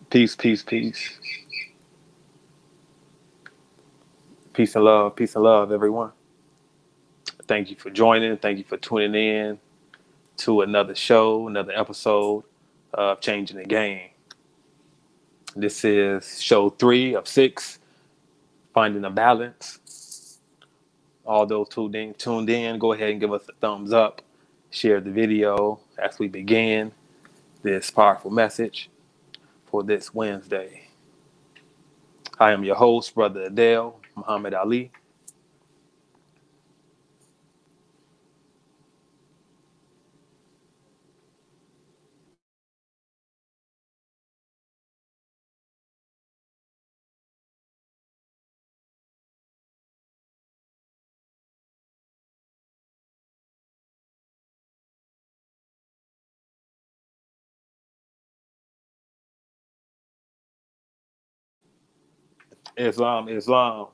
Peace, peace, peace. Peace and love, everyone. Thank you for joining. Thank you for tuning in to another show, another episode of Changing the Game. This is show 3 of 6, Finding a Balance. All those tuned in, go ahead and give us a thumbs up. Share the video as we begin this powerful message for this Wednesday. I am your host, Brother Adele Muhammad Ali. Islam, Islam.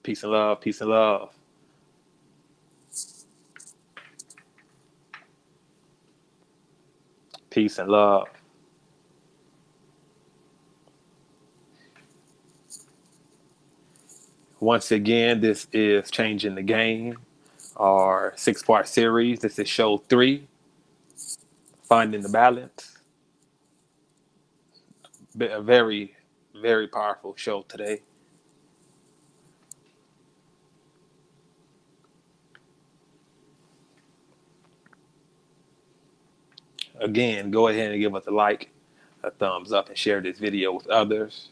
Peace and love, peace and love. Peace and love. Once again, this is Changing the Game, our 6-part series. This is show 3, Finding the Balance. A very, very powerful show today. Again, go ahead and give us a like, a thumbs up, and share this video with others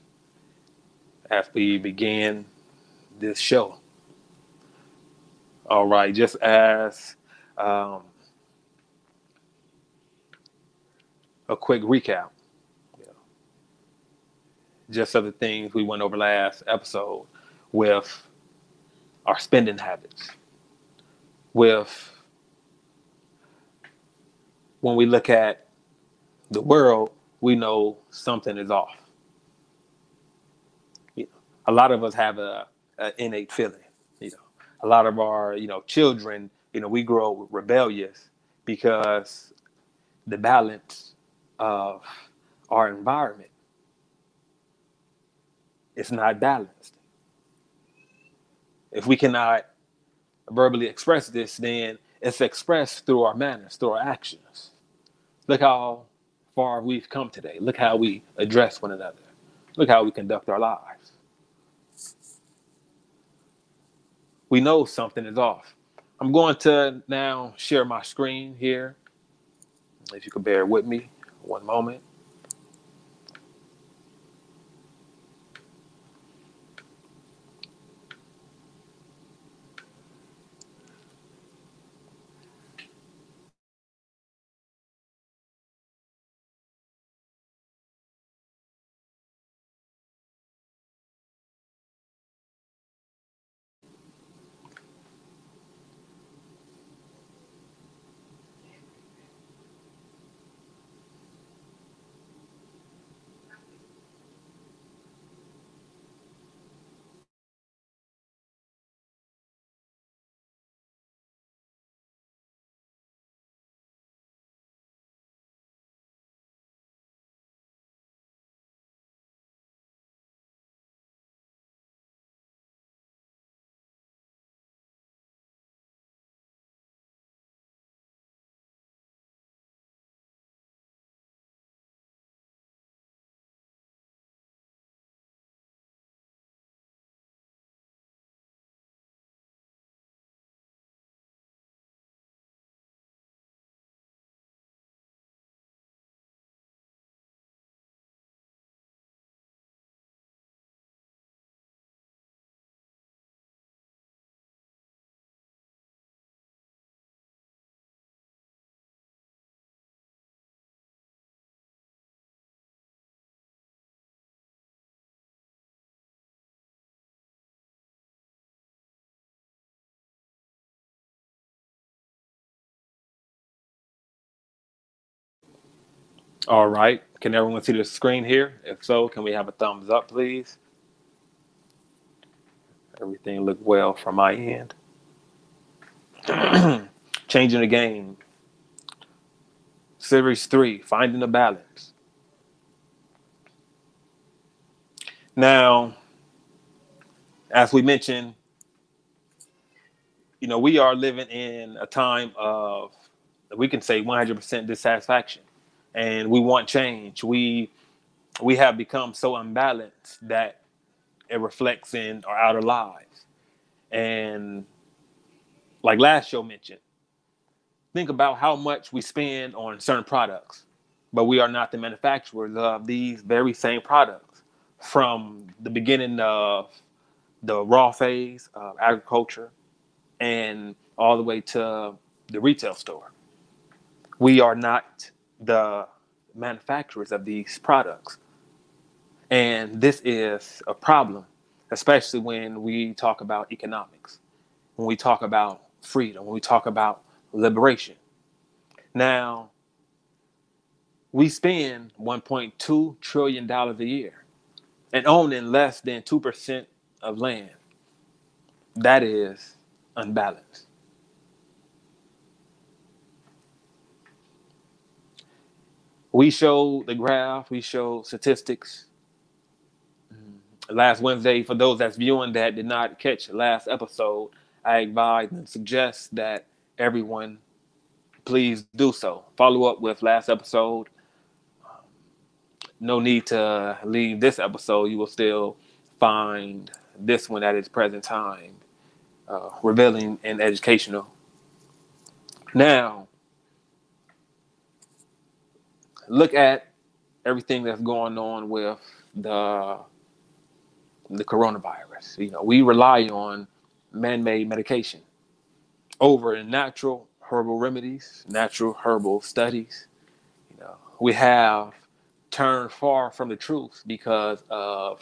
as we begin this show. All right, just as um, a quick recap, you know, just of the things we went over last episode with our spending habits, with when we look at the world, we know something is off. You know, a lot of us have a innate feeling. You know, a lot of our children, we grow rebellious because the balance of our environment is not balanced. If we cannot verbally express this, then it's expressed through our manners, through our actions. Look how far we've come today. Look how we address one another. Look how we conduct our lives. We know something is off. I'm going to now share my screen here. If you could bear with me one moment. All right. Can everyone see the screen here? If so, can we have a thumbs up, please? Everything looked well from my end. Changing the Game. Series 3, Finding the Balance. Now, as we mentioned, we are living in a time of, we can say, 100% dissatisfaction, and we want change. We have become so unbalanced that it reflects in our outer lives. And like last show mentioned, think about how much we spend on certain products, but we are not the manufacturers of these very same products from the beginning of the raw phase of agriculture and all the way to the retail store. We are not the manufacturers of these products. And this is a problem, especially when we talk about economics, when we talk about freedom, when we talk about liberation. Now, we spend $1.2 trillion a year and owning less than 2% of land. That is unbalanced. We showed the graph, we showed statistics. Last Wednesday, for those that's viewing that did not catch the last episode, I advise and suggest that everyone please do so. Follow up with last episode. No need to leave this episode. You will still find this one at its present time, revealing and educational. Now, look at everything that's going on with the coronavirus. We rely on man-made medication over natural herbal remedies, natural herbal studies. We have turned far from the truth because of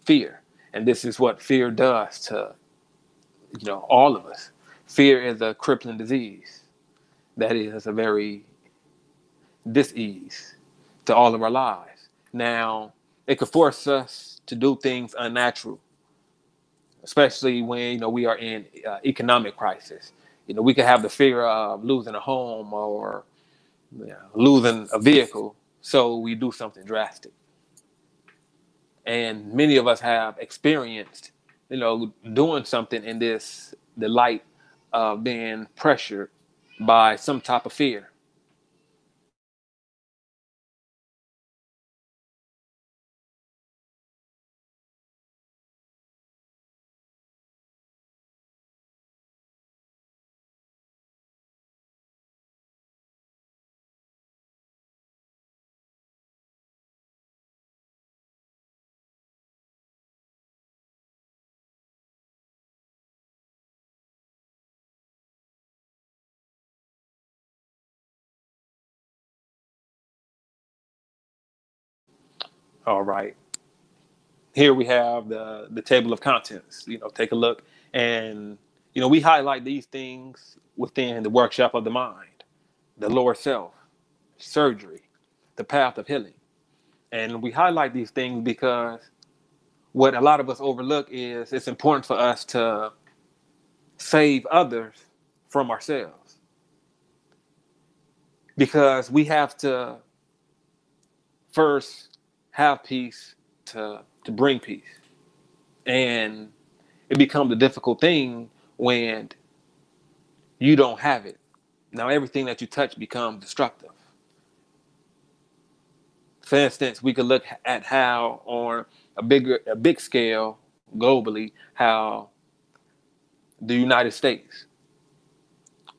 fear. And this is what fear does to, all of us. Fear is a crippling disease. That is a very dis-ease to all of our lives. Now, it could force us to do things unnatural, especially when, we are in economic crisis. We could have the fear of losing a home or losing a vehicle, so we do something drastic. And many of us have experienced, doing something in the light of being pressured by some type of fear. All right. Here we have the table of contents. Take a look. And, we highlight these things within the workshop of the mind, the lower self, surgery, the path of healing. And we highlight these things because what a lot of us overlook is it's important for us to save others from ourselves. Because we have to first have peace to bring peace. And it becomes a difficult thing when you don't have it. Now everything that you touch becomes destructive. For instance, we could look at how on a big scale globally, how the United States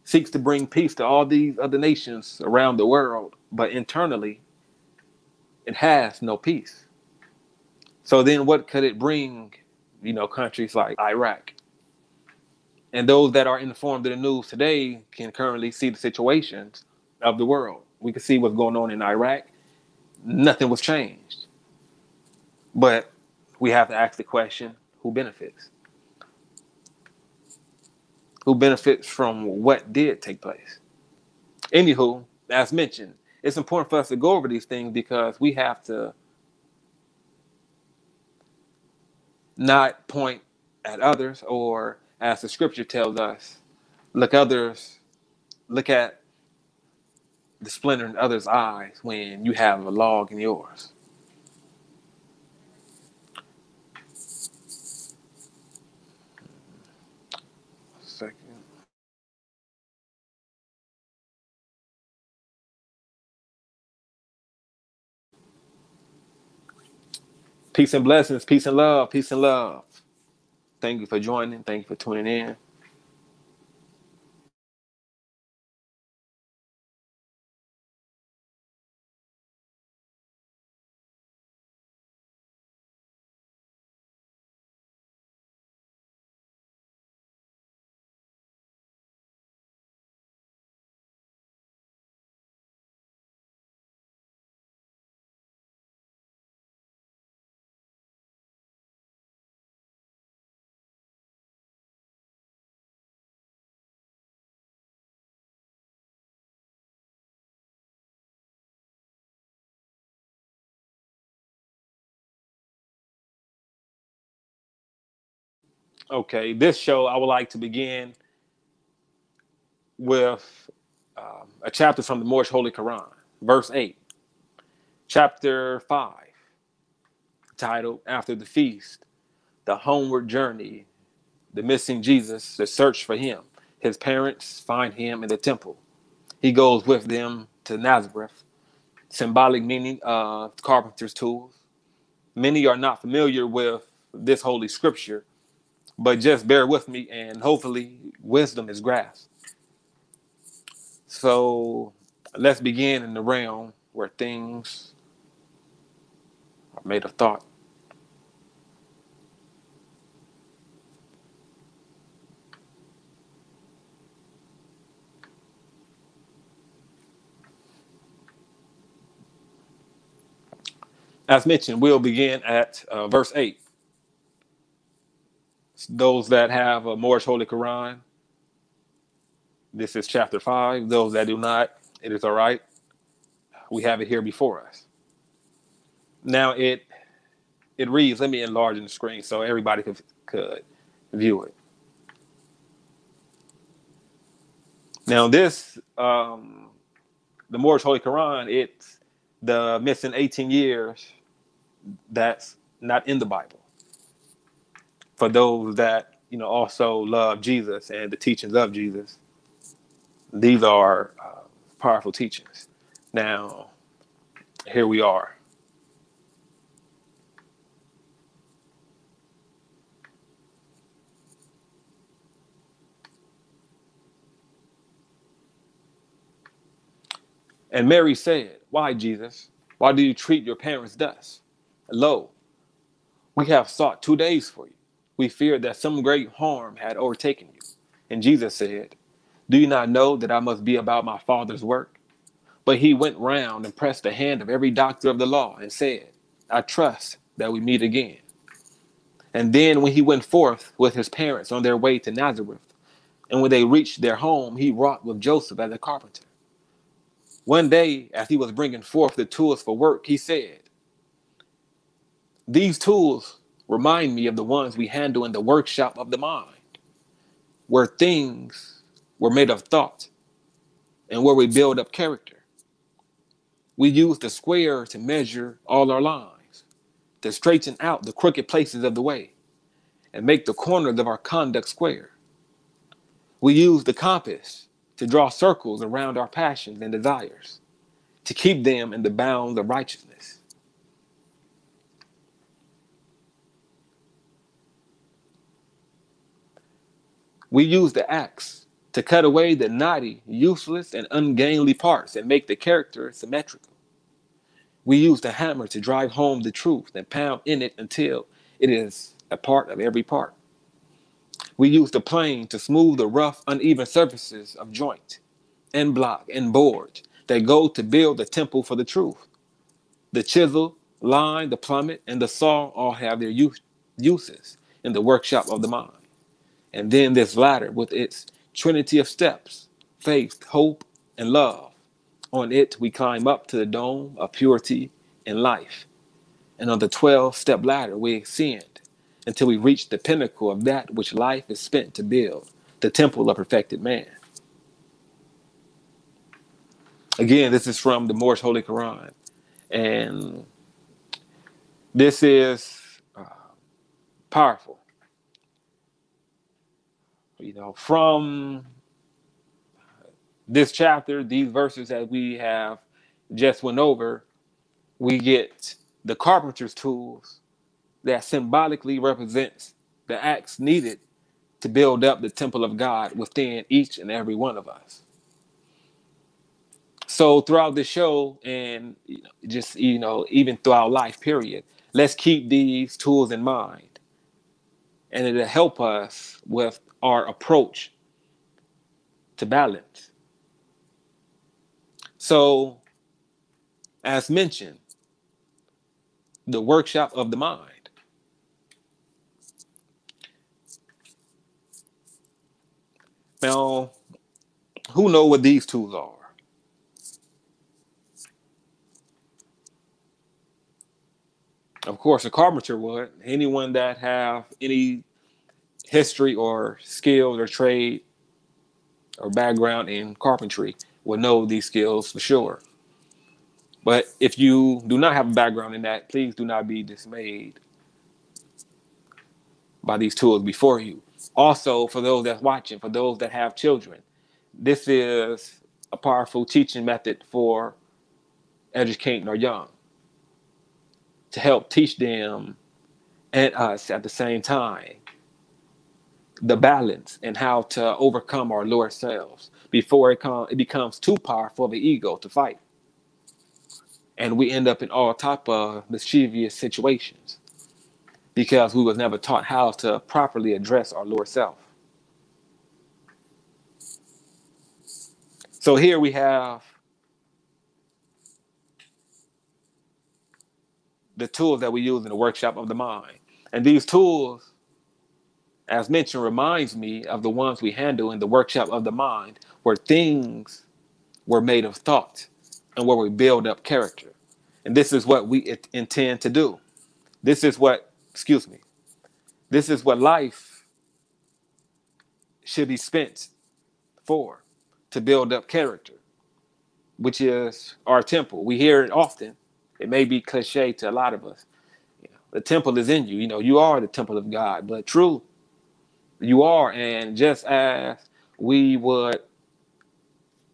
seeks to bring peace to all these other nations around the world, but internally it has no peace. So then what could it bring, countries like Iraq? And those that are informed of the news today can currently see the situations of the world. We can see what's going on in Iraq. Nothing was changed. But we have to ask the question, who benefits? Who benefits from what did take place? Anywho, as mentioned, it's important for us to go over these things because we have to not point at others, or as the scripture tells us, look at the splinter in others' eyes when you have a log in yours. second. Peace and blessings, peace and love, peace and love. Thank you for joining. Thank you for tuning in. Okay, this show I would like to begin with a chapter from the Moorish Holy Quran, verse 8, chapter 5, titled After the Feast, the Homeward Journey, the Missing Jesus, the Search for Him. His parents find him in the temple. He goes with them to Nazareth, symbolic meaning of carpenter's tools. Many are not familiar with this holy scripture, but just bear with me and hopefully wisdom is grasped. So let's begin in the realm where things are made of thought. As mentioned, we'll begin at verse 8. Those that have a Moorish Holy Quran, this is chapter 5. Those that do not, it is all right. We have it here before us. Now it reads, let me enlarge the screen so everybody could view it. Now this, the Moorish Holy Quran, it's the missing 18 years that's not in the Bible. For those that, also love Jesus and the teachings of Jesus, these are powerful teachings. Now, here we are. And Mary said, "Why, Jesus? Why do you treat your parents thus? Lo, we have sought 2 days for you. We feared that some great harm had overtaken you." And Jesus said, "Do you not know that I must be about my Father's work?" But he went round and pressed the hand of every doctor of the law and said, "I trust that we meet again." And then when he went forth with his parents on their way to Nazareth, and when they reached their home, he wrought with Joseph as a carpenter. One day, as he was bringing forth the tools for work, he said, "These tools remind me of the ones we handle in the workshop of the mind, where things were made of thought and where we build up character. We use the square to measure all our lines, to straighten out the crooked places of the way, and make the corners of our conduct square. We use the compass to draw circles around our passions and desires, to keep them in the bounds of righteousness. We use the axe to cut away the knotty, useless, and ungainly parts and make the character symmetrical. We use the hammer to drive home the truth and pound in it until it is a part of every part. We use the plane to smooth the rough, uneven surfaces of joint and block and board that go to build the temple for the truth. The chisel, line, the plummet, and the saw all have their uses in the workshop of the mind. And then this ladder with its trinity of steps, faith, hope, and love. On it we climb up to the dome of purity and life. And on the 12-step ladder we ascend until we reach the pinnacle of that which life is spent to build, the temple of perfected man. Again, this is from the Moorish Holy Quran. And this is powerful. from this chapter, these verses that we have just went over, we get the carpenter's tools that symbolically represents the acts needed to build up the temple of God within each and every one of us. So throughout the show and just even throughout life period, let's keep these tools in mind, and it'll help us with our approach to balance. So as mentioned, the workshop of the mind. Now, who know what these tools are? Of course, a carpenter would. Anyone that have any history or skills or trade or background in carpentry would know these skills for sure. But if you do not have a background in that, please do not be dismayed by these tools before you. Also, for those that's watching, for those that have children, this is a powerful teaching method for educating our young to help teach them and us at the same time the balance and how to overcome our lower selves before it becomes too powerful of the ego to fight. And we end up in all type of mischievous situations because we was never taught how to properly address our lower self. So here we have the tools that we use in the workshop of the mind. And these tools, as mentioned, reminds me of the ones we handle in the workshop of the mind, where things were made of thought and where we build up character. And this is what we intend to do. This is what, this is what life should be spent for, to build up character, which is our temple. We hear it often. It may be cliche to a lot of us. The temple is in you. You are the temple of God, but true, you are. And just as we would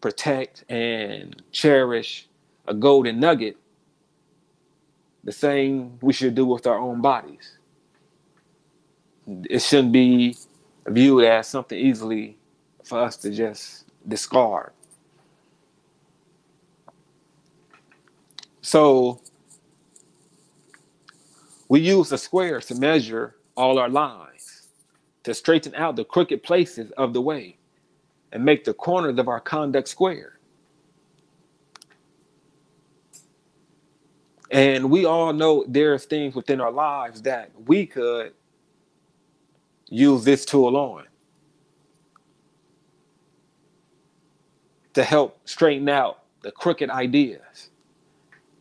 protect and cherish a golden nugget, the same we should do with our own bodies. It shouldn't be viewed as something easily for us to just discard. So we use the square to measure all our lines, to straighten out the crooked places of the way and make the corners of our conduct square. And we all know there's things within our lives that we could use this tool on to help straighten out the crooked ideas,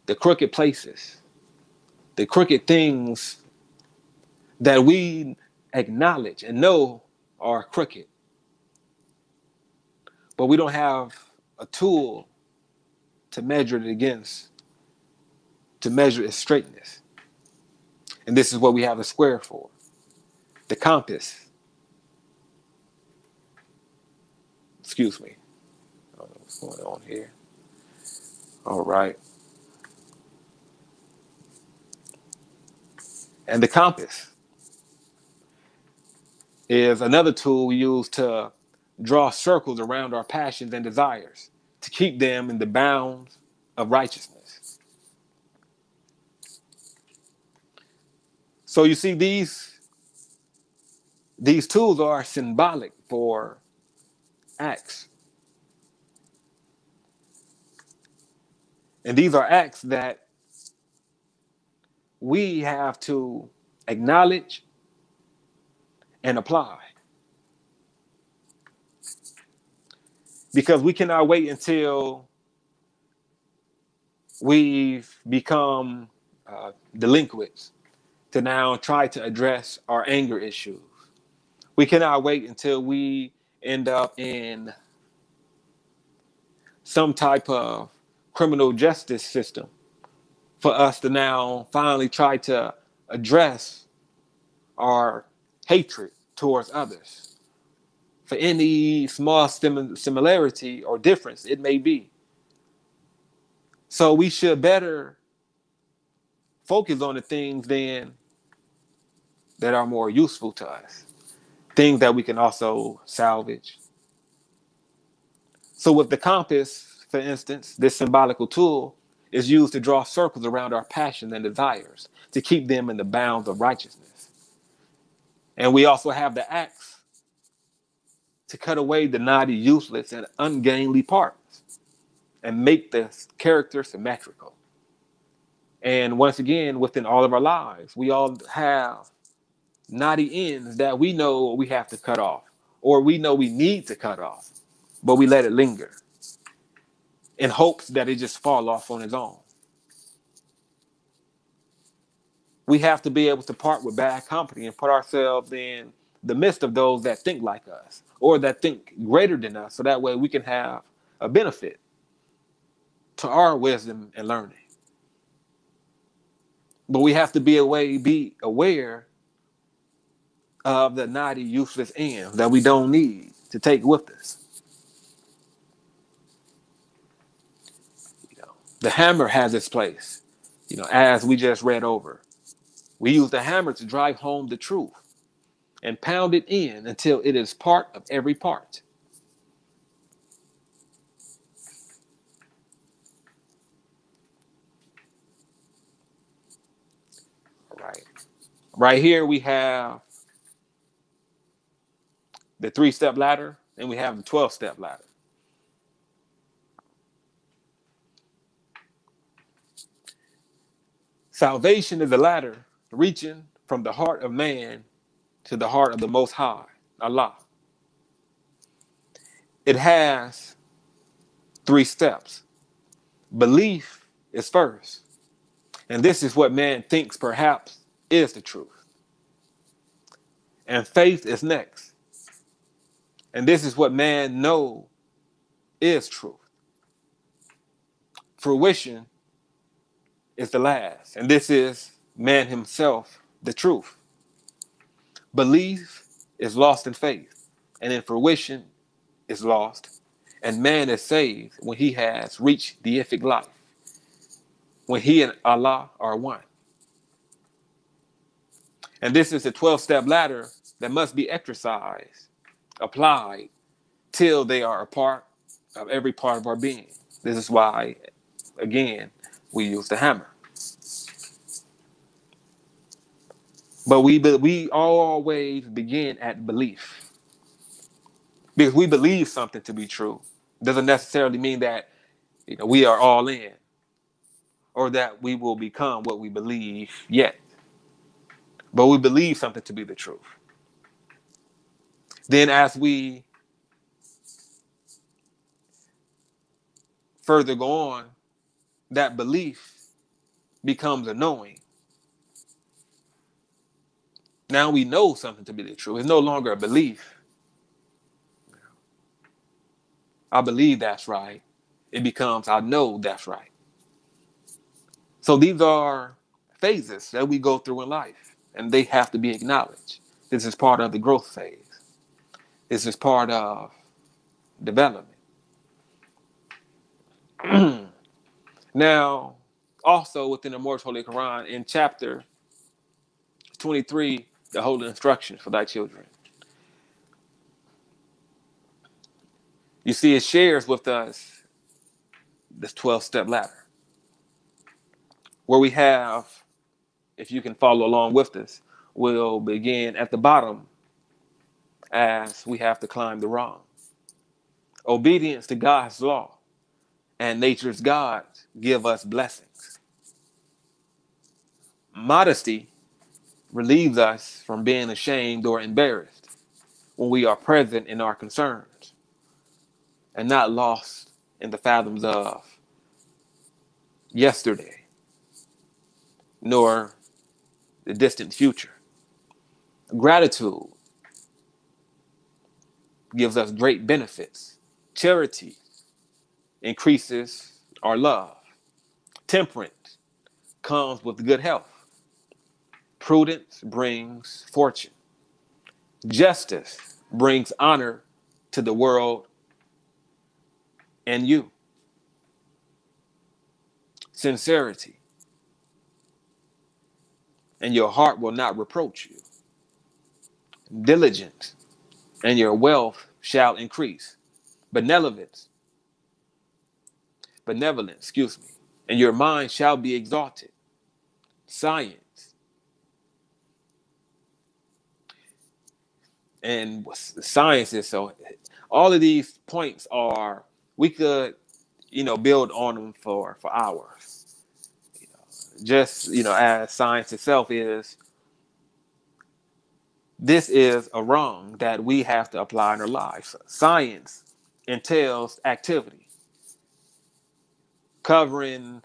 the crooked places, the crooked things that we acknowledge and know are crooked. But we don't have a tool to measure it against, to measure its straightness. And this is what we have a square for. The compass. Excuse me. I don't know what's going on here. All right. And the compass is another tool we use to draw circles around our passions and desires to keep them in the bounds of righteousness. So you see, these tools are symbolic for acts. And these are acts that we have to acknowledge and apply. Because we cannot wait until we've become delinquents to now try to address our anger issues. We cannot wait until we end up in some type of criminal justice system for us to now finally try to address our hatred towards others for any small similarity or difference it may be. So we should better focus on the things then that are more useful to us, things that we can also salvage. So with the compass, for instance, this symbolical tool is used to draw circles around our passions and desires to keep them in the bounds of righteousness. And we also have the axe to cut away the knotty, useless, and ungainly parts and make the character symmetrical. And once again, within all of our lives, we all have knotty ends that we know we have to cut off, or we know we need to cut off, but we let it linger in hopes that it just fall off on its own. We have to be able to part with bad company and put ourselves in the midst of those that think like us or that think greater than us, so that way we can have a benefit to our wisdom and learning. But we have to be aware of the knotty, useless ends that we don't need to take with us. The hammer has its place, as we just read over. We use the hammer to drive home the truth and pound it in until it is part of every part. All right. Right here we have the 3-step ladder and we have the 12-step ladder. Salvation is a ladder reaching from the heart of man to the heart of the Most High, Allah. It has 3 steps. Belief is first, and this is what man thinks perhaps is the truth. And faith is next, and this is what man knows is truth. Fruition is the last, and this is man himself, the truth. Belief is lost in faith, and in fruition is lost, and man is saved when he has reached the deific life, when he and Allah are one. And this is a 12-step ladder that must be exercised, applied, till they are a part of every part of our being. This is why, again, we use the hammer. But we always begin at belief. Because we believe something to be true doesn't necessarily mean that we are all in or that we will become what we believe yet. But we believe something to be the truth. Then as we further go on, that belief becomes a knowing. Now we know something to be the truth. It's no longer a belief. I believe that's right. It becomes, I know that's right. So these are phases that we go through in life, and they have to be acknowledged. This is part of the growth phase. This is part of development. Now, also within the Most Holy Quran, in chapter 23, the holy instructions for thy children, you see it shares with us this 12-step ladder, where we have, if you can follow along with this, we'll begin at the bottom as we have to climb the rung. Obedience to God's law and nature's God give us blessings. Modesty relieves us from being ashamed or embarrassed when we are present in our concerns and not lost in the fathoms of yesterday, nor the distant future. Gratitude gives us great benefits. Charity increases our love. Temperance comes with good health. Prudence brings fortune. Justice brings honor to the world and you. Sincerity, and your heart will not reproach you. Diligence, and your wealth shall increase. Benevolence, excuse me, and your mind shall be exalted. Science, and science is so. All of these points are, we could, build on them for hours. Just as science itself is, this is a wrong that we have to apply in our lives. Science entails activity, covering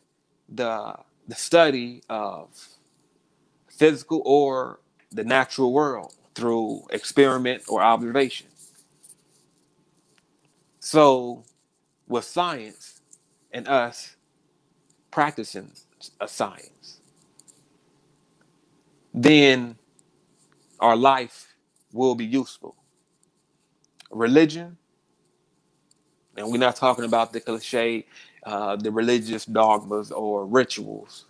the study of physical or the natural world through experiment or observation. So, with science and us practicing a science, then our life will be useful. Religion, and we're not talking about the cliche, the religious dogmas or rituals,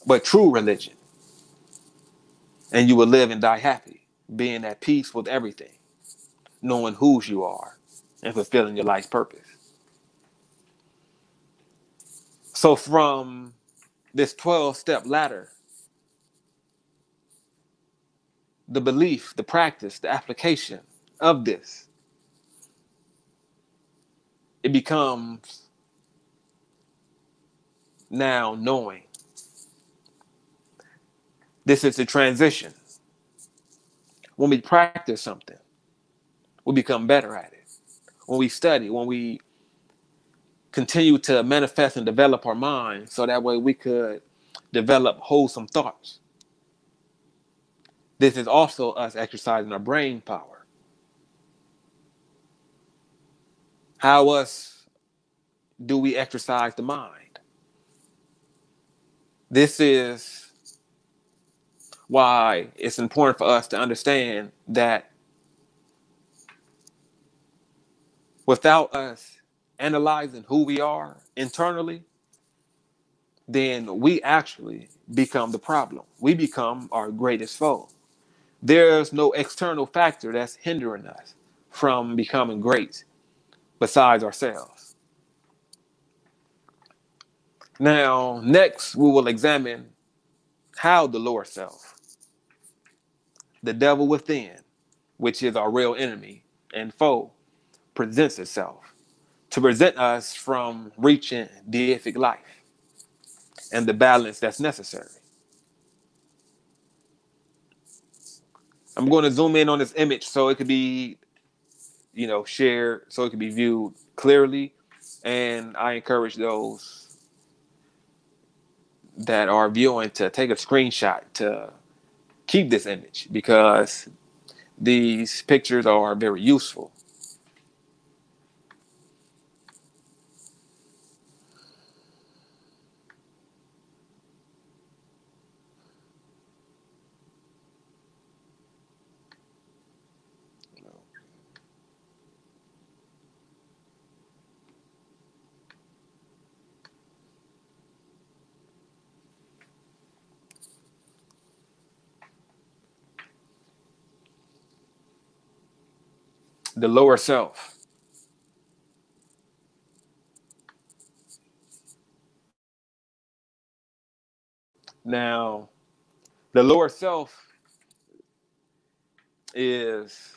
but true religion. And you will live and die happy, being at peace with everything, knowing whose you are, and fulfilling your life's purpose. So from this 12-step ladder, the belief, the practice, the application of this, it becomes now knowing. This is the transition. When we practice something, we become better at it. When we study, when we continue to manifest and develop our mind, so that way we could develop wholesome thoughts. This is also us exercising our brain power. How else do we exercise the mind? This is why it's important for us to understand that without us analyzing who we are internally, then we actually become the problem. We become our greatest foe. There's no external factor that's hindering us from becoming great besides ourselves. Now, next, we will examine how the lower self, the devil within, which is our real enemy and foe, presents itself to prevent us from reaching deific life and the balance that's necessary. I'm going to zoom in on this image so it could be, shared, so it could be viewed clearly. And I encourage those that are viewing to take a screenshot to keep this image, because these pictures are very useful. The lower self. Now, the lower self is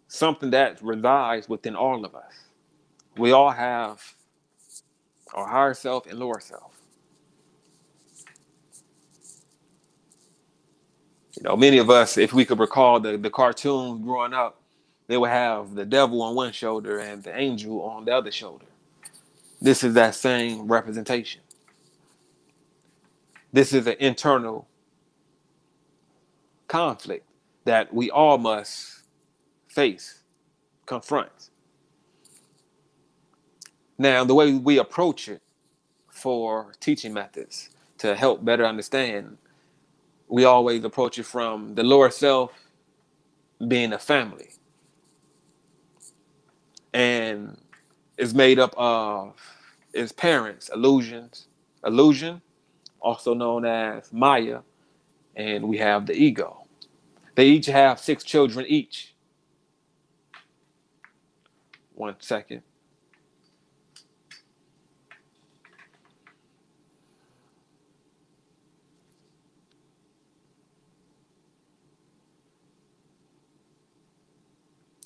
something that resides within all of us. We all have our higher self and lower self. Many of us, if we could recall the cartoons growing up, they would have the devil on one shoulder and the angel on the other shoulder. This is that same representation. This is an internal conflict that we all must face, confront. Now, the way we approach it for teaching methods to help better understand, we always approach it from the lower self being a family. and is made up of its parents, illusion, also known as Maya, and we have the ego. They each have 6 children each. One second.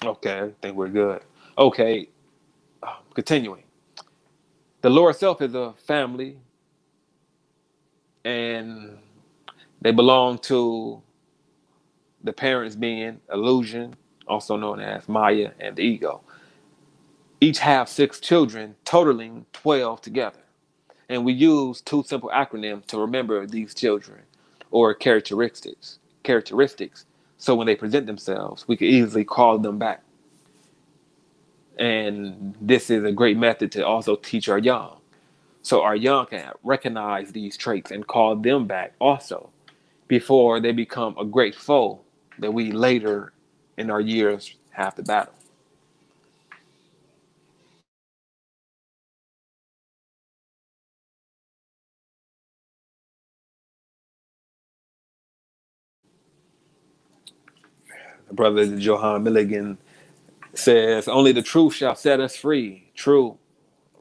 Okay, I think we're good. Okay, continuing. The lower self is a family, and they belong to the parents being illusion, also known as Maya, and the ego. Each have 6 children, totaling 12 together. And we use 2 simple acronyms to remember these children or characteristics. So when they present themselves, we can easily call them back. And this is a great method to also teach our young. So our young can recognize these traits and call them back also before they become a great foe that we later in our years have to battle. Brother Johann Milligan says, only the truth shall set us free. True,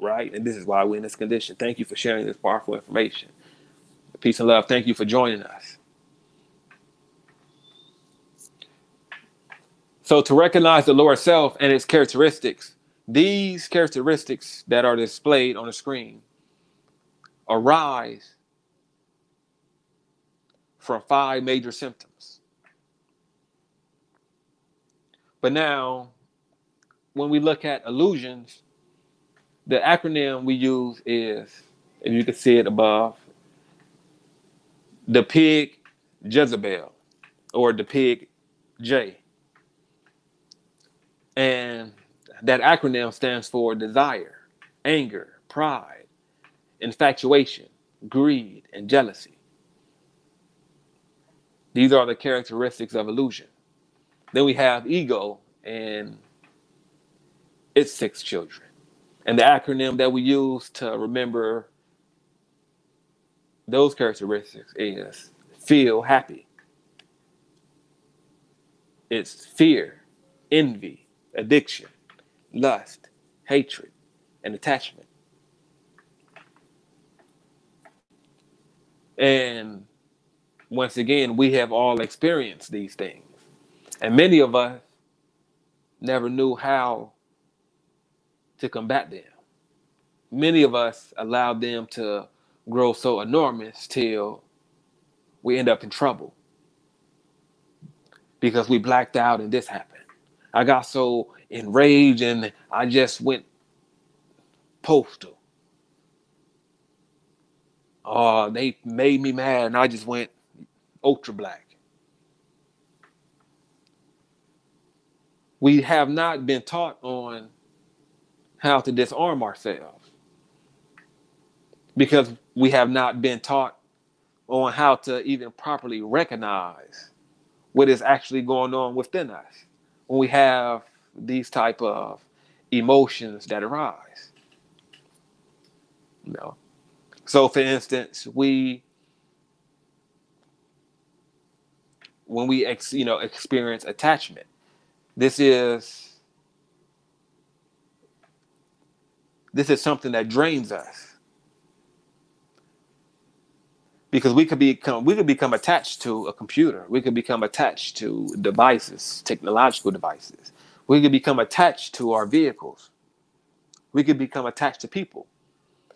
right? And this is why we're in this condition. Thank you for sharing this powerful information. Peace and love. Thank you for joining us. So to recognize the lower self and its characteristics, these characteristics that are displayed on the screen arise from 5 major symptoms. But now, when we look at illusions, the acronym we use is, if you can see it above, the pig Jezebel, or the pig J. And that acronym stands for desire, anger, pride, infatuation, greed, and jealousy. These are the characteristics of illusion. Then we have ego and its 6 children. And the acronym that we use to remember those characteristics is feel happy. It's fear, envy, addiction, lust, hatred, and attachment. And once again, we have all experienced these things. And many of us never knew how to combat them. Many of us allowed them to grow so enormous till we end up in trouble because we blacked out and this happened. I got so enraged and I just went postal. Oh, they made me mad and I just went ultra black. We have not been taught on how to disarm ourselves because we have not been taught on how to even properly recognize what is actually going on within us when we have these type of emotions that arise. You know, so for instance, when we experience attachment, this is something that drains us because we could become attached to a computer. We could become attached to devices, technological devices. We could become attached to our vehicles. We could become attached to people.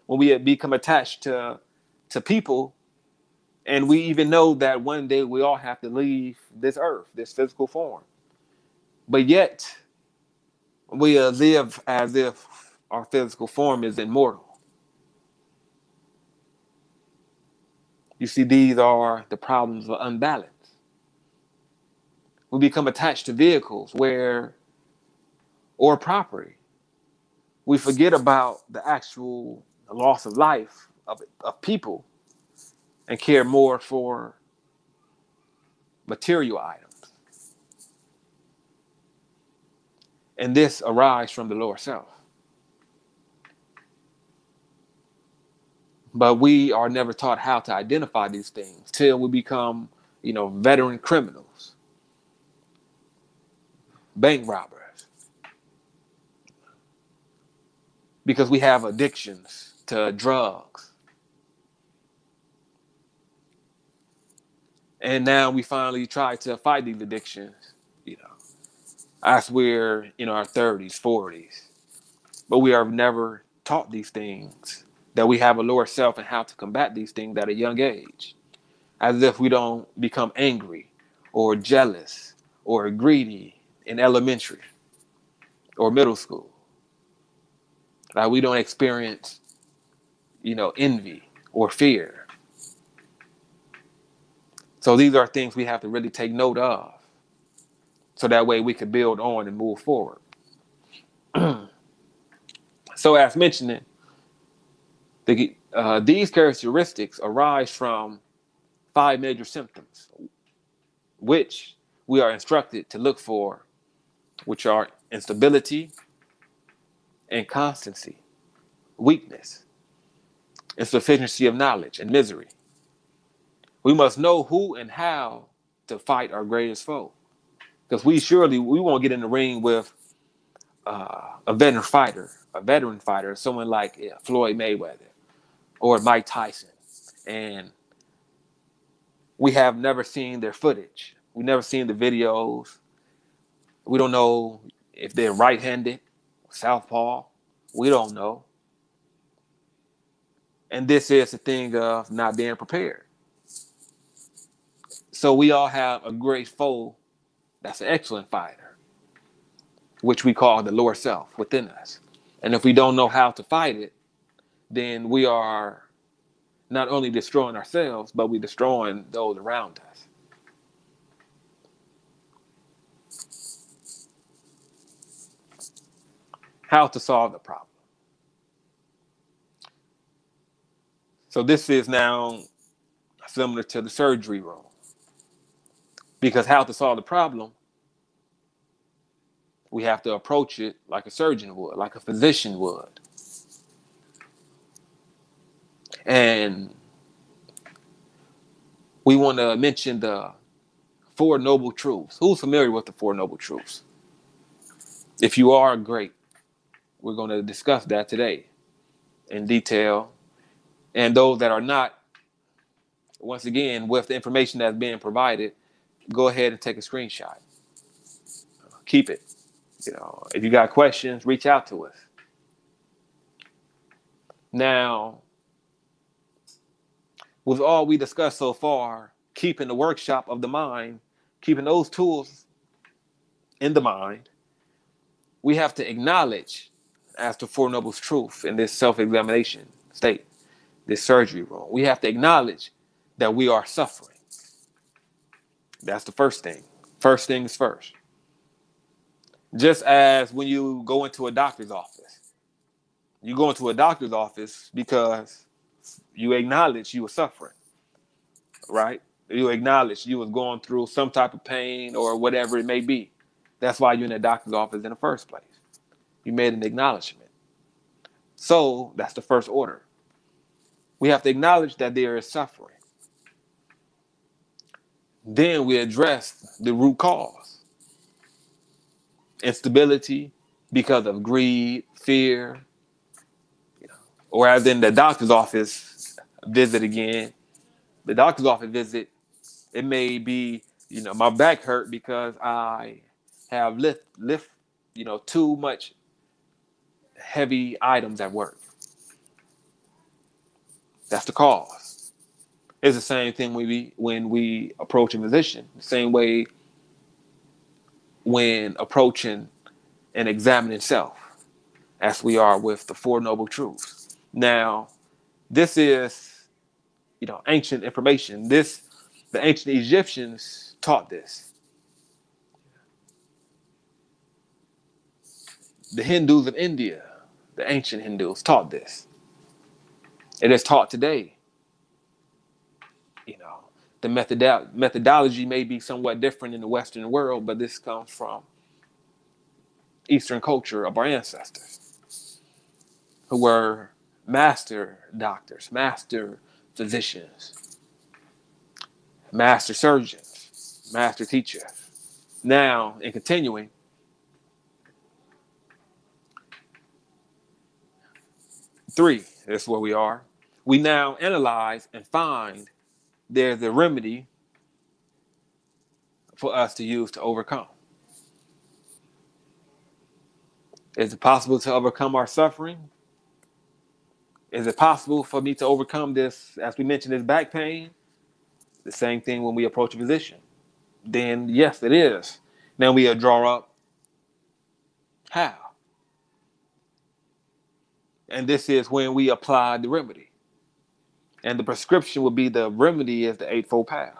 When we become attached to people, and we even know that one day we all have to leave this earth, this physical form. But yet, we live as if our physical form is immortal. You see, these are the problems of unbalance. We become attached to vehicles or property. We forget about the actual loss of life of people and care more for material items. And this arises from the lower self. But we are never taught how to identify these things till we become, veteran criminals, bank robbers, because we have addictions to drugs. And now we finally try to fight these addictions, as we're in our 30s, 40s. But we are never taught these things, that we have a lower self and how to combat these things at a young age. As if we don't become angry or jealous or greedy in elementary or middle school. Like we don't experience, envy or fear. So these are things we have to really take note of. So that way we can build on and move forward. So as mentioned, these characteristics arise from 5 major symptoms, which we are instructed to look for, which are instability, inconstancy, weakness, insufficiency of knowledge, and misery. We must know who and how to fight our greatest foe. Because we won't get in the ring with a veteran fighter, someone like Floyd Mayweather or Mike Tyson. And we have never seen their footage. We've never seen the videos. We don't know if they're right-handed, southpaw. We don't know. And this is the thing of not being prepared. So we all have a great foe that's an excellent fighter, which we call the lower self within us. And if we don't know how to fight it, then we are not only destroying ourselves, but we're destroying those around us. How to solve the problem. So this is now similar to the surgery room. Because how to solve the problem, we have to approach it like a surgeon would, like a physician would. And we want to mention the 4 Noble Truths. Who's familiar with the 4 Noble Truths? If you are, great. We're going to discuss that today in detail. And those that are not, once again, with the information that's being provided, go ahead and take a screenshot. Keep it. If you got questions, reach out to us. Now, with all we discussed so far, keeping the workshop of the mind, keeping those tools in the mind, we have to acknowledge as the 4 Noble Truths in this self-examination state, this surgery room. We have to acknowledge that we are suffering. That's the first thing. First thing is first. Just as when you go into a doctor's office. You go into a doctor's office because you acknowledge you were suffering, right? You acknowledge you was going through some type of pain or whatever it may be. That's why you're in a doctor's office in the first place. You made an acknowledgement. So that's the first order. We have to acknowledge that there is suffering. Then we address the root cause. Instability because of greed, fear, or as in the doctor's office visit again. The doctor's office visit, it may be, my back hurt because I have lift, too much heavy items at work. That's the cause. It's the same thing when we approach a physician. The same way when approaching and examining self, as we are with the 4 Noble Truths. Now, this is, ancient information. The ancient Egyptians taught this. The Hindus of India, the ancient Hindus, taught this. It is taught today. The methodology may be somewhat different in the Western world, but this comes from Eastern culture of our ancestors, who were master doctors, master physicians, master surgeons, master teachers. Now, in continuing, three, that's where we are. We now analyze and find there's a remedy for us to use to overcome. Is it possible to overcome our suffering? Is it possible for me to overcome this, as we mentioned, this back pain? The same thing when we approach a physician. Then, yes, it is. Now we draw up how. And this is when we apply the remedy. And the prescription would be the remedy is the Eightfold Path.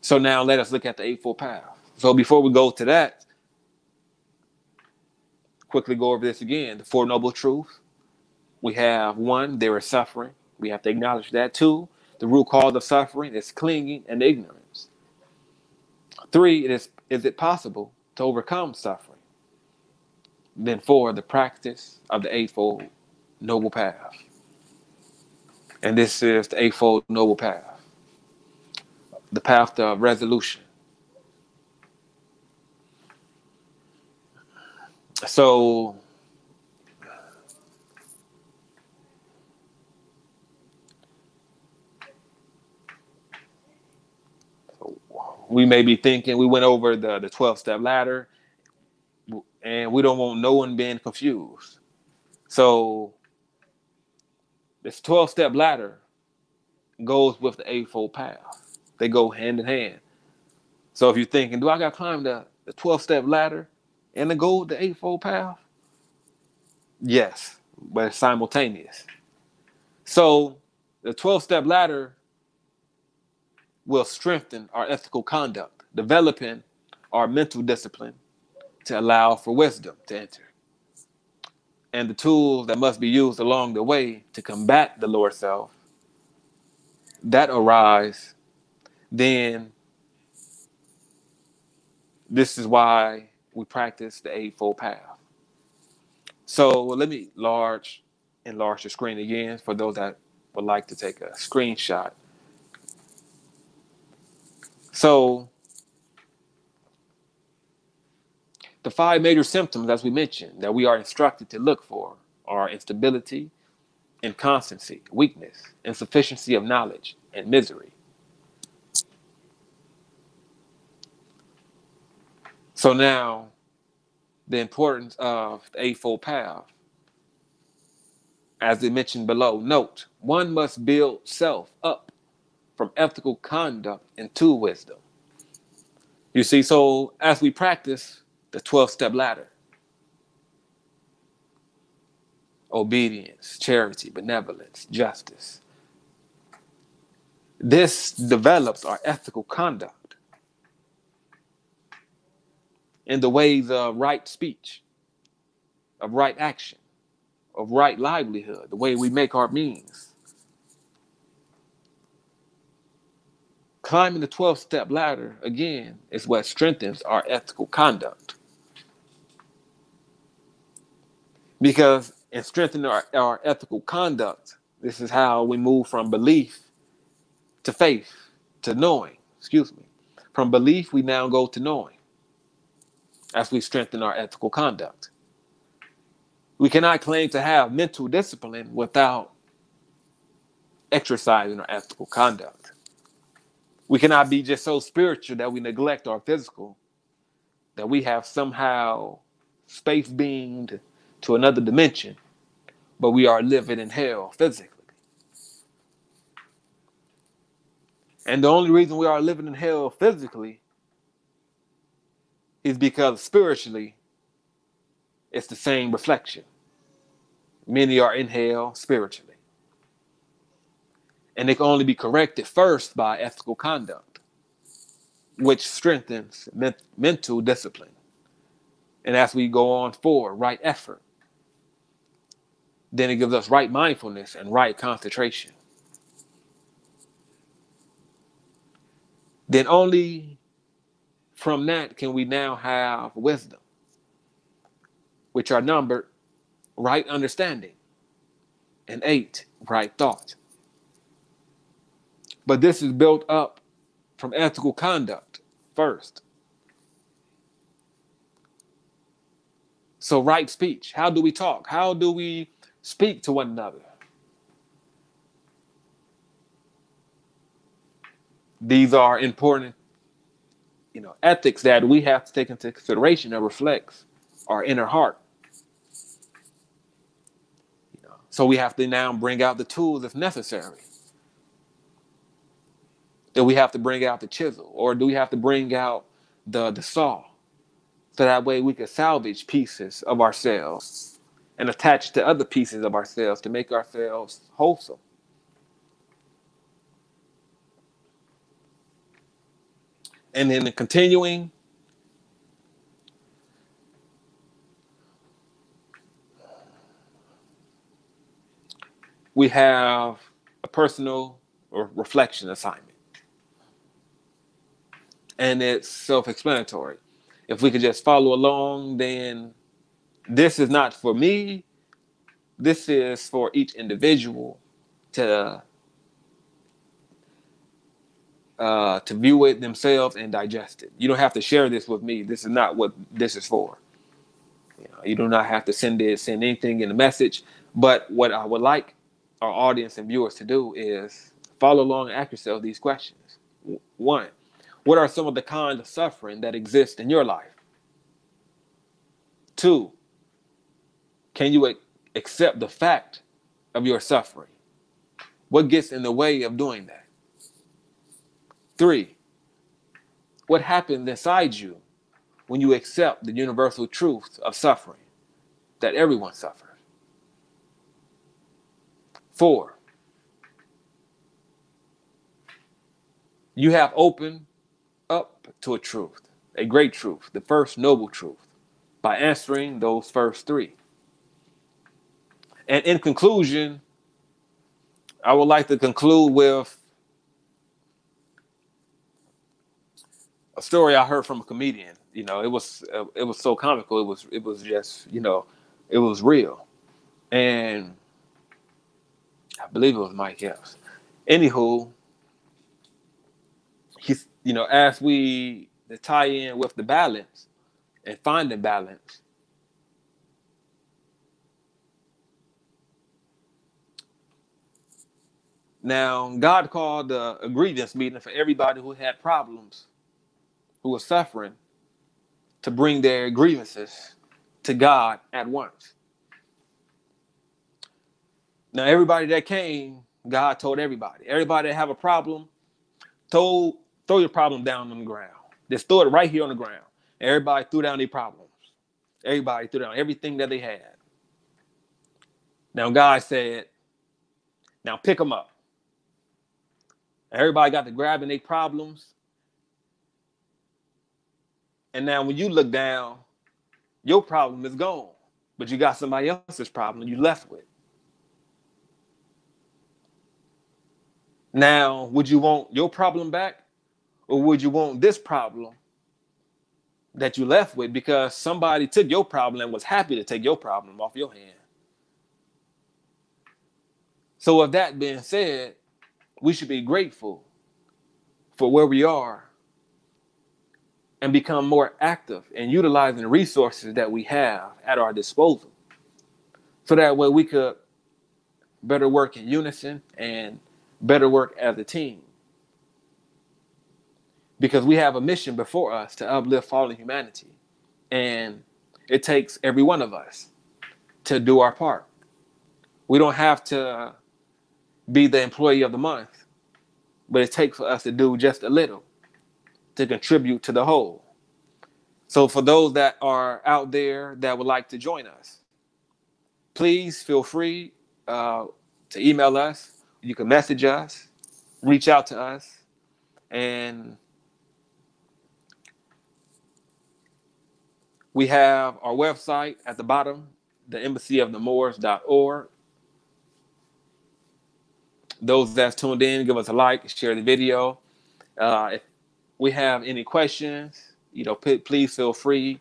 So now let us look at the Eightfold Path. So before we go to that, quickly go over this again. The Four Noble Truths. We have one, there is suffering. We have to acknowledge that. Two, the root cause of suffering is clinging and ignorance. Three, is it possible to overcome suffering? Then four, the practice of the Eightfold Noble Path. And this is the Eightfold Noble Path. The path of resolution. So we may be thinking we went over the 12-step ladder, and we don't want no one being confused. So this 12-step ladder goes with the Eightfold Path. They go hand in hand. So if you're thinking, do I got to climb the 12-step ladder and then go the Eightfold Path? Yes, but it's simultaneous. So the 12-step ladder will strengthen our ethical conduct, developing our mental discipline to allow for wisdom to enter. And the tools that must be used along the way to combat the lower self that arise, then this is why we practice the Eightfold Path. So let me enlarge the screen again for those that would like to take a screenshot. So the five major symptoms, as we mentioned, that we are instructed to look for are instability, inconstancy, weakness, insufficiency of knowledge, and misery. So now, the importance of the Eightfold Path, as they mentioned below, note, one must build self up from ethical conduct into wisdom. You see, so as we practice the 12-step ladder, obedience, charity, benevolence, justice, this develops our ethical conduct in the ways of right speech, of right action, of right livelihood, the way we make our means. Climbing the 12-step ladder, again, is what strengthens our ethical conduct. Because in strengthening our ethical conduct, this is how we move from belief to faith, to knowing, From belief, we now go to knowing as we strengthen our ethical conduct. We cannot claim to have mental discipline without exercising our ethical conduct. We cannot be just so spiritual that we neglect our physical, that we have somehow space beamed to another dimension, but we are living in hell physically. And the only reason we are living in hell physically is because spiritually, it's the same reflection. Many are in hell spiritually. And they can only be corrected first by ethical conduct, which strengthens mental discipline. And as we go on forward, right effort, then it gives us right mindfulness and right concentration. Then only from that can we now have wisdom, which are numbered right understanding, and 8, right thought. But this is built up from ethical conduct first. So right speech, how do we talk? How do we speak to one another? These are important, ethics that we have to take into consideration that reflects our inner heart. So we have to now bring out the tools if necessary. Do we have to bring out the chisel, or do we have to bring out the saw? So that way we can salvage pieces of ourselves and attach to other pieces of ourselves to make ourselves wholesome. And then continuing, we have a personal or reflection assignment. And it's self-explanatory. If we could just follow along, then this is not for me. This is for each individual to view it themselves and digest it. You don't have to share this with me. This is not what this is for. You do not have to send anything in the message. But what I would like our audience and viewers to do is follow along and ask yourself these questions. 1, what are some of the kinds of suffering that exist in your life? 2, can you accept the fact of your suffering? What gets in the way of doing that? 3, what happens inside you when you accept the universal truth of suffering, that everyone suffers? 4, you have opened up to a truth, a great truth, the first noble truth, by answering those first 3. And in conclusion, I would like to conclude with a story I heard from a comedian. It was so comical. It was just, it was real. And I believe it was Mike Epps. Anywho, he's, as we tie in with the balance and find the balance, now God called a grievance meeting for everybody who had problems, who was suffering, to bring their grievances to God at once. Now, everybody that came, God told everybody that have a problem, throw your problem down on the ground. Just throw it right here on the ground. Everybody threw down their problems. Everybody threw down everything that they had. Now, God said, now pick them up. Everybody got to grabbing their problems. And now when you look down, your problem is gone. But you got somebody else's problem you left with. Now, would you want your problem back? Or would you want this problem that you left with because somebody took your problem and was happy to take your problem off your hand? So with that being said, we should be grateful for where we are and become more active in utilizing the resources that we have at our disposal. So that way we could better work in unison and better work as a team. Because we have a mission before us to uplift fallen humanity. And it takes every one of us to do our part. We don't have to be the employee of the month, but it takes for us to do just a little to contribute to the whole. So for those that are out there that would like to join us, please feel free to email us. You can message us, reach out to us, and we have our website at the bottom, theembassyofthemoors.org. Those that's tuned in, give us a like, share the video. If we have any questions, please feel free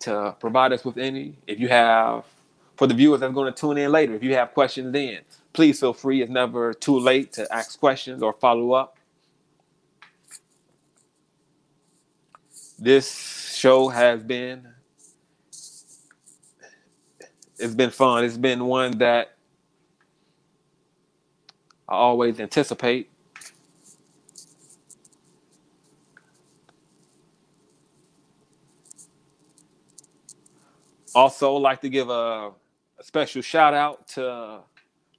to provide us with any. If you have, for the viewers that are going to tune in later, if you have questions then, please feel free. It's never too late to ask questions or follow up. This show it's been fun. It's been one that I always anticipate. Also, like to give a special shout out to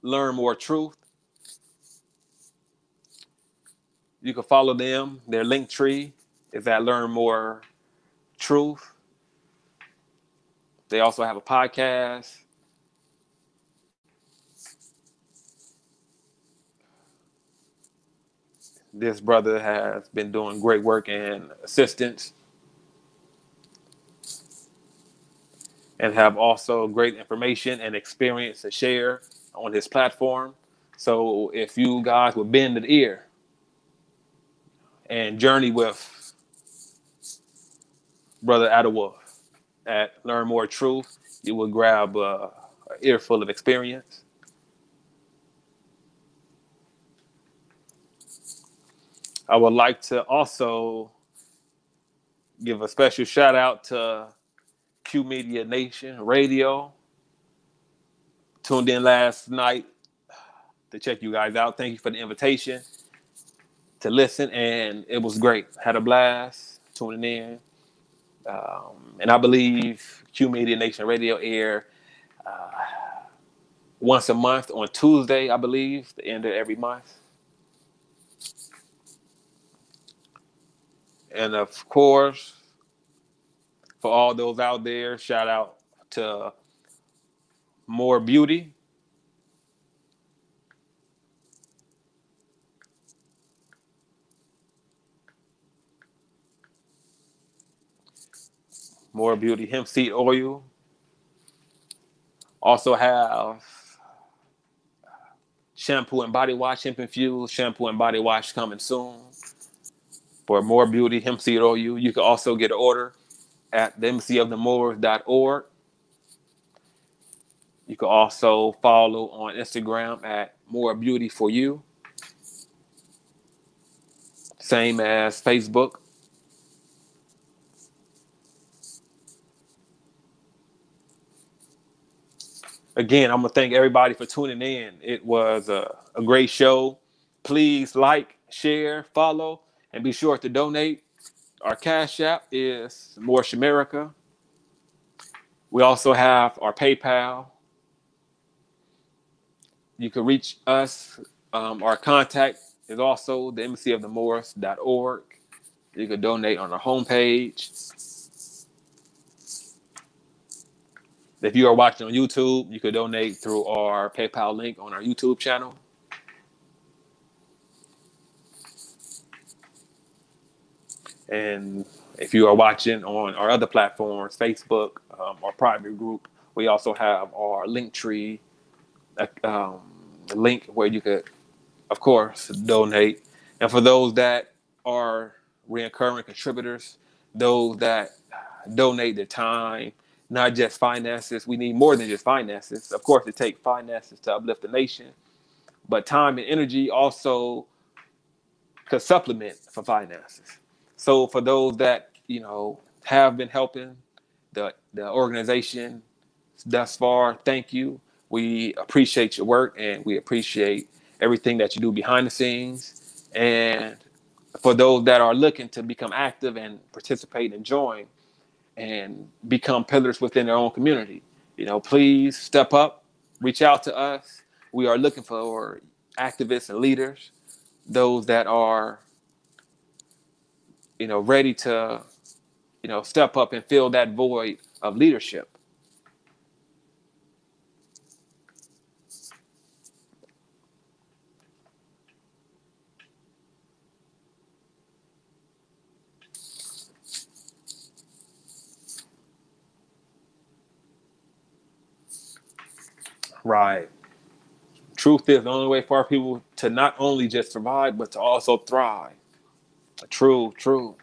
Learn More Truth. You can follow them. Their link tree is at Learn More Truth. They also have a podcast. This brother has been doing great work and assistance, and have also great information and experience to share on his platform. So if you guys would bend an ear and journey with Brother Adawolf at Learn More Truth, you will grab an earful of experience. I would like to also give a special shout out to Q Media Nation Radio. Tuned in last night to check you guys out. Thank you for the invitation to listen, and it was great. Had a blast tuning in. And I believe Q Media Nation Radio air once a month on Tuesday, I believe, the end of every month. And of course, for all those out there, shout out to More Beauty. More Beauty hemp seed oil. Also have shampoo and body wash, hemp infused shampoo and body wash coming soon. For More Beauty hemp seed oil, you can also get an order at theembassyofthemoors.org. You can also follow on Instagram at More Beauty for You. Same as Facebook. Again, I'm going to thank everybody for tuning in. It was a great show. Please like, share, follow, and be sure to donate. Our Cash App is More Shamerica. We also have our PayPal. You can reach us. Our contact is also the embassyofthemoors.org. You can donate on our homepage. If you are watching on YouTube, you could donate through our PayPal link on our YouTube channel. And if you are watching on our other platforms, Facebook, our private group, we also have our link tree link where you could, of course, donate. And for those that are recurring contributors, those that donate their time, not just finances. We need more than just finances. Of course, it takes finances to uplift the nation, but time and energy also could supplement for finances. So for those that, have been helping the organization thus far, thank you. We appreciate your work, and we appreciate everything that you do behind the scenes. And for those that are looking to become active and participate and join and become pillars within their own community, please step up, reach out to us. We are looking for activists and leaders, those that are, ready to, step up and fill that void of leadership. Right. Truth is the only way for our people to not only just survive, but to also thrive. True, true.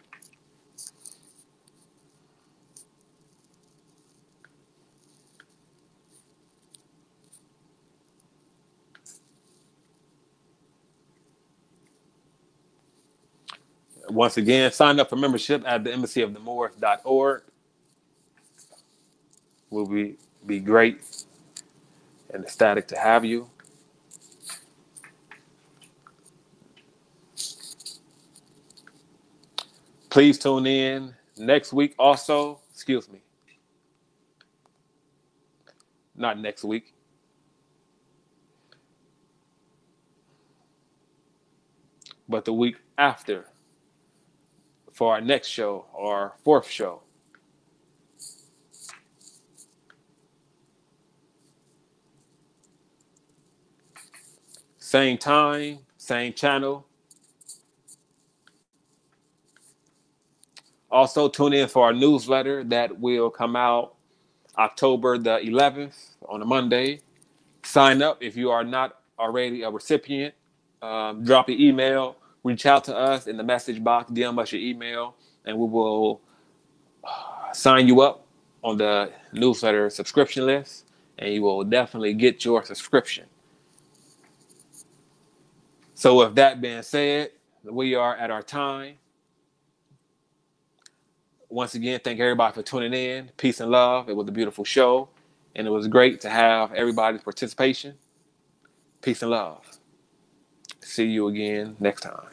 Once again, sign up for membership at the embassyofthemoors.org. Will be great and ecstatic to have you. Please tune in next week also. Excuse me. Not next week. But the week after for our next show, our fourth show. Same time, same channel. Also, tune in for our newsletter that will come out October the 11th on a Monday. Sign up if you are not already a recipient. Drop your email, reach out to us in the message box, DM us your email, and we will sign you up on the newsletter subscription list, and you will definitely get your subscription. So with that being said, we are at our time. Once again, thank everybody for tuning in. Peace and love. It was a beautiful show, and it was great to have everybody's participation. Peace and love. See you again next time.